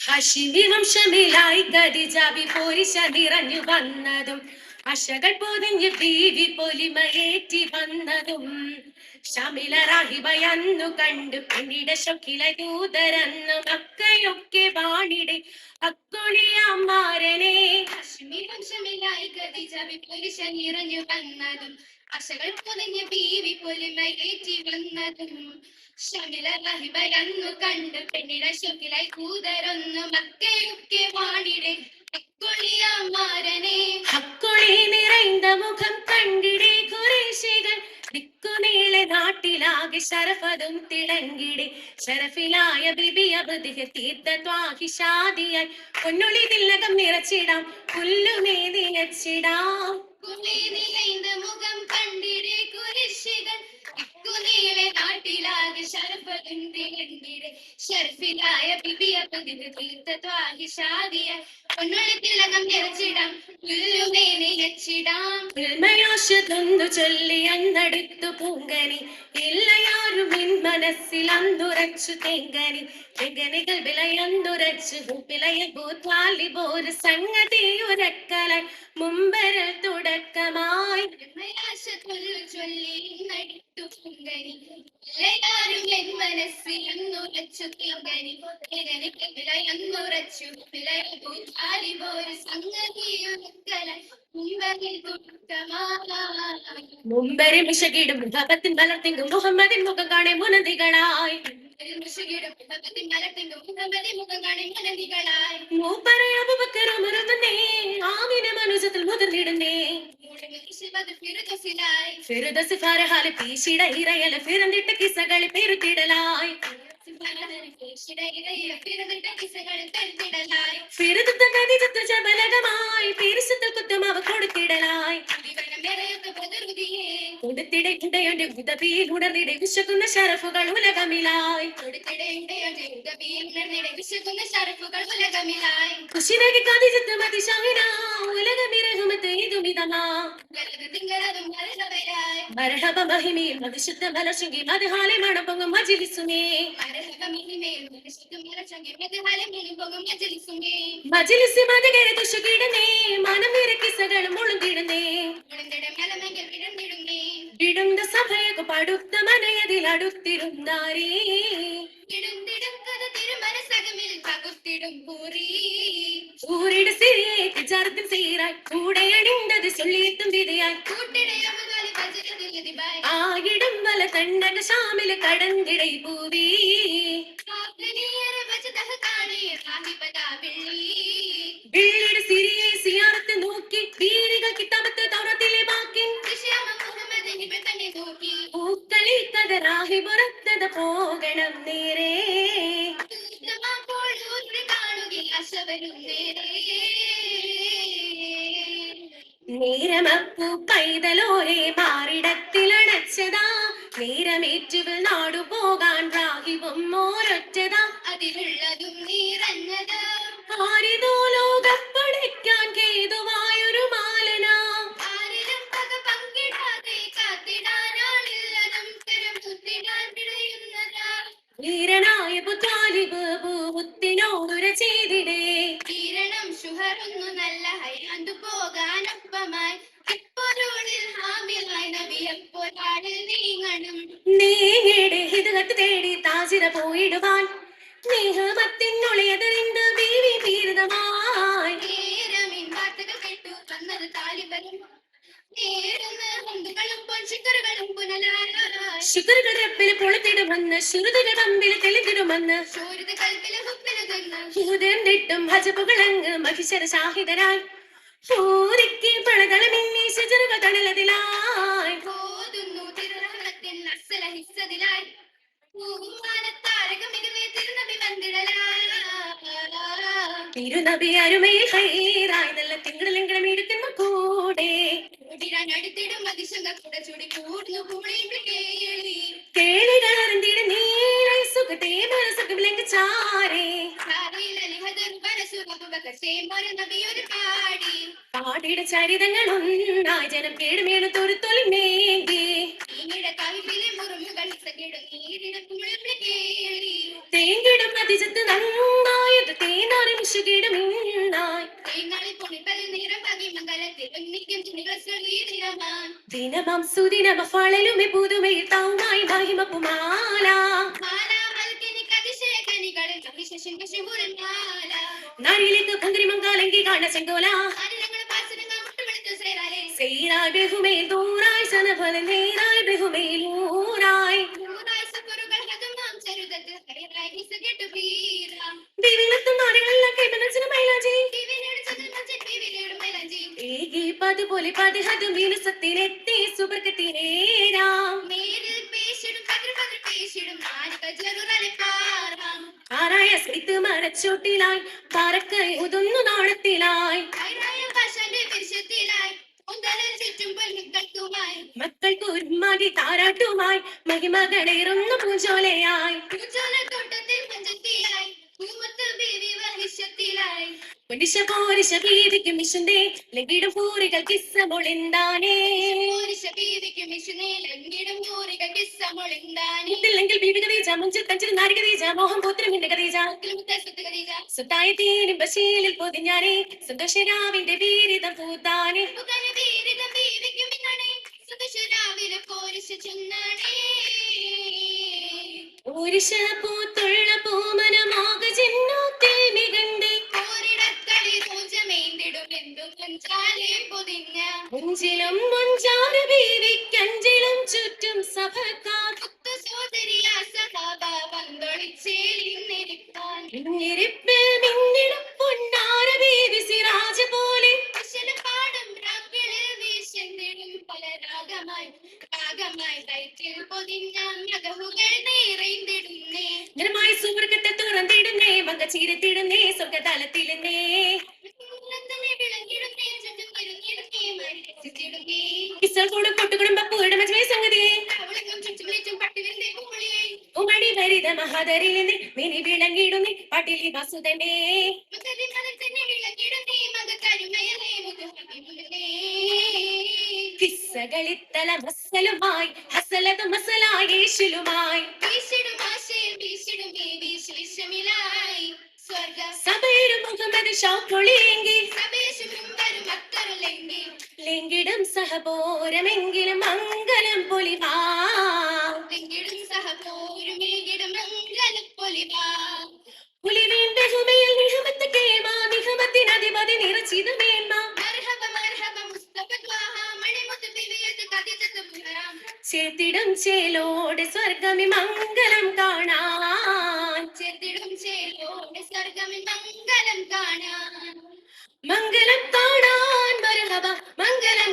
ഹാഷിമി വംശമിലായി ഖദീജാബി പോരിശ നിറഞ്ഞു വന്നതും അശകൾ പൊതിഞ്ഞ് ബീവി പൊലിമയേറ്റി വന്നതും ഷമില റാഹിബയന്നു കണ്ടു പിന്നീട് ശൊക്കില ദൂതരന്നു മക്കയൊക്കെ വാണിടെ അക്കൊളിയമ്മാരനെ. ഹാഷിമി വംശമിലായി ഖദീജാബി പോരിശ നിറഞ്ഞു വന്നതും അശകൾ പൊതിഞ്ഞ് ബീവി പൊലിമയേറ്റി വന്നതും ഷമില റാഹിബയന്നു കണ്ടു പെണ്ണിട ശുക്കിലായി കൂതരൊന്നു മക്കയൊക്കെ വാണിടെ അക്കൊളിയമ്മാരനെ. ഹക്കൊളി നിറൈந்த മുഖം കണ്ടിടെ ഖുറൈശികൾ ദിക്കുനീളെ നാട്ടിലാകെ ശരഫതും തിളങ്ങിടെ ശരഫിലായ ബിബി അബ്ദിഹ തീർത്ത ത്വാഹിഷാദിയായി പൊന്നൊളി തിലകം നിറച്ചിടാം പുല്ലുമേ നിലച്ചിടാം. നിറൈந்த മുഖം കണ്ടിടെ ഖുറൈശികൾ ദിക്കുനീളെ നാട്ടിലാകെ ശരഫതും തിളങ്ങിടെ ശരഫിലായ ബിബി അബ്ദിഹ തീർത്ത ത്വാഹിഷാദിയായി പൊന്നൊളി തിലകം നിറച്ചിടാം പുല്ലുമേ നിലച്ചിടാം. തൊന്നു ചൊല്ലി അന്നടുത്തു പൂങ്കനി ഇല്ലയാരും എൻ മനസ്സിൽ അന്നുറച്ചു തെങ്കനി തെങ്കനികൾ വിലയന്നുറച്ചു പിളയ ഭൂത്വാലിബോര് സംഗതി ഉരക്കലായി മുമ്പരൽ തുടക്കമായി. ചൊല്ലി ഇന്നടുത്തു പൂങ്കനി ഇല്ലയാരും എൻ മനസ്സിൽ അന്നുറച്ചു തെങ്കനി തെങ്കനികൾ വിലയന്നുറച്ചു പിളയ ഭൂത്വാലിബോര് സംഗതി ഉരക്കലായി മുമ്പരി മിശകിടും മുഖത്തിൻ വളർത്തിങ്കും മുഹമ്മദിൻ മുഖം കാണെ മുനന്തികളായി മൂപ്പരെ അബൂബക്കറും ഉമറുന്നേ ആമിന മനുജത്തിൽ മുതിർന്നിടുന്നേ ഫിറുദസ് ഫറഹാലെ പീശിട ഇറയല ഫിറന്നിട്ട കിസകളെ പെരുത്തിടലായി ഫിറുദത്ത ഖദീജത്ത് ജബലകമായി ഫിറുസത്തിൽ കുത്തുമാവ് കൊടുത്തിടലായി കൊടുത്തിടയുണ്ടയുടെ ഉദബിയിൽ ഉണർന്നിടെ വിശക്കുന്ന ശരഫുകൾ ഉലകമിലായി കുശിനകി ഖദീജത്ത് മതിശാഹിന ഉലകമിരഹുമത്ത് ഇതുമിതമാ മർഹബ മഹിമയിൽ മതിശുദ്ധ മലശുങ്കി മദ്ഹാലെ മണപൊങ്ങും മജ്ലിസുമേ മജ്ലിസ് മദകര തുശകിടനേ മനം നിരക്കിസകൾ മുളുങ്ങിടുന്നേ ഇടുന്ന സഭയകു പടുത്ത മനയതിൽ അടുത്തിരുന്നാരേ ൂരിട സിരിയേക്ക് ജർദ്ദൻ സീറായി കൂടെയണിന്തത് ചൊല്ലിയെത്തും വിധിയായി ആയിടും വല കണ്ടക ശാമില് കടന്നിടൈ പൂവി വെള്ളിയുടെ സിരിയെ സിയാറത്ത് നോക്കി വീരികൾ കിതാബത്ത് തൗറാത്തിലെ ബാക്കി പൂക്കളി കഥ റാഹി പുറത്തത പോകണം നേരെ നേരമപ്പൂ പൈതലോരെ മാറിടത്തിലടച്ചതാ നേരമേറ്റുകൾ നാടു പോകാൻ രാഹിവും മോരൊറ്റതാ അതിലുള്ളതും നിറഞ്ഞത് ആരിതോ ലോകപ്പടയ്ക്കാൻ കേതുവായൊരു മാലന ആരിലും പക പങ്കിടാതെ കാത്തിടാനാളില്ലതും തരം കുത്തിടാൻ പിടയുന്നതാ വീരനായ പുത്വാലിബ് പൂത്തിനോടുര ചെയ്തിടേ വീരണം ശുഹറൊന്നു നല്ല ഹൈന്തു പോകാനൊപ്പമായി നീങ്ങടെ ഹിതകത്ത് തേടി താജിര പോയിടുവാൻ സ്നേഹമത്തിനുളയതറിന്ത് ബീവി പീരിതമായി നേരമിൻ വാർത്തകൾ കേട്ടു വന്നത് താലിബനും ശുക്രുകൾ റബ്ബിൽ കൊളുത്തിടുമെന്ന് ശ്രുതികൾ പമ്പിൽ തെളിതിടുമെന്ന് ിട്ടും ഹജബുകളങ്ങ് മഹിഷര ഷാഹിദരായി പൂരിക്ക് പളകളമിന്നി ശജറുകൾ തണലതിലായി തിരുനബി അരുമയിൽ ഹൈറായി നല്ല തിങ്കളിലെങ്കിലും ഇടുത്തുന്ന കൂടെ കേളികൾ അറിഞ്ഞിട നീളை സുഖത്തെ മനസ്സുഖമില്ലെങ്കിൽ ചാരേ പാടിയുടെ ചരിതങ്ങൾ ഒന്നായി ജനം കേടുമേണു തൊരുത്തൊലി നേകി തേനിട തേങ്കിടും അതിജത്ത് നന്നായത് തേനാറി മിശുകിടും ഇന്നായി ദിനമാം സുദിനമ ഫളലുമെ പുതുമയിൽ താവുമായി മഹിമപ്പുമാല നാരിലേക്ക് ഭംഗരി മംഗാലങ്കി കാണ ചെങ്കോല സൈറായ് ബഹുമേൽ ദൂറായ് സനഫല നേരായ് ബഹുമേൽ ഊറായ് ദിവിനത്തും നാടുകളെല്ലാം കേമനച്ചന മൈലാജി ഏകി പതുപോലെ പതിഹതും വിനുസത്തിനെത്തി സുബർക്കത്തിനേരാം ആറായ സൈത്ത് മരച്ചോട്ടിലായി പറക്കൈ ഉതുന്നു നാളത്തിലായി മക്കൾക്ക് ഒരുമാതി താരാട്ടുമായി മഹിമകളേറുന്നു പൂജോലയായി മിഷന്റെ ലങ്കിടും പൂരികൾ കിസ്സമൊളിന്താനേ മുത്തില്ലെങ്കിൽ ബീവി കദീജ മുഞ്ചിൽ തഞ്ചിൽ നാരി കദീജ മോഹം പൂത്തിരമിന്റെ കദീജ സുത്തായ തീരും ബശീലിൽ പൊതിഞ്ഞാനേ സന്തോഷരാവിന്റെ വീരിതം പൂത്താനേ പൂരിശ പൂത്തുള്ള പൂമനമാക ചിന്നോത്തിൽ മികണ്ടേ മുഞ്ചിലും മുഞ്ചാര ബീവിക്കഞ്ചിലും ചുറ്റും സഭക്കാർ മിന്നിരിപ്പ് മിന്നിടും പൊന്നാര ബീവി സിറാജ പോലെ നിറമായി സുവർഗത്തെ തുറന്നിടുന്നേ മക ചീരത്തിടുന്നേ സ്വർഗതലത്തിടുന്നേ കൊട്ടുകുടുംബപ്പൂരുടെ മജമേ സംഗതിയെ ഉമടി ഭരിത മഹാദരിൽ നിന്ന് മിനി വിളങ്ങിടുന്നേ പട്ടിലി വസുതനെ കിസ്സകളിത്തല മസലുമായി ഹസലത മസലായി യേശുലുമായി സഭയിലും മുഹമ്മദ് ഷൗക്കൊളിയെങ്കിൽ ലെങ്കിടും സഹപോരമെങ്കിലും മംഗലം പൊലിവാ പുലിവീൻ ബഹുമയിൽ നിഹമത്ത് കേമ നിഹമത്തിനധിപതി നിറച്ചിത് മേന്മ ചേർത്തിടും ചേലോട് സ്വർഗമി മംഗലം കാണാൻ മംഗലം കാണാൻ മർഹബ മംഗലം